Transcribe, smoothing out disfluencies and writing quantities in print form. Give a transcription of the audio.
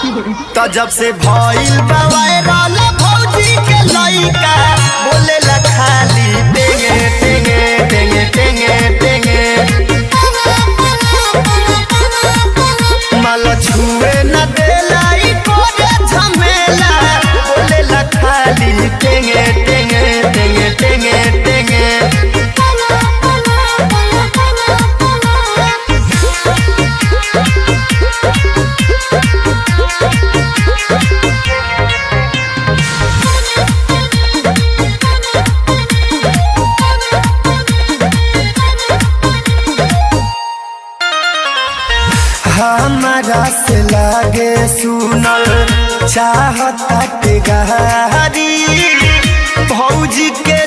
तो जब से भइल बा वायरल भौजी के लइका बोले ला खाली टेंगे टेंगे टेंगे टेंगे टेंगे माल छुए न देला ई कोरे झमेला बोले ला खाली टेंगे टेंगे टेंगे टेंगे टेंगे हमारा से लागे सुनल चाहता गारी भौजी के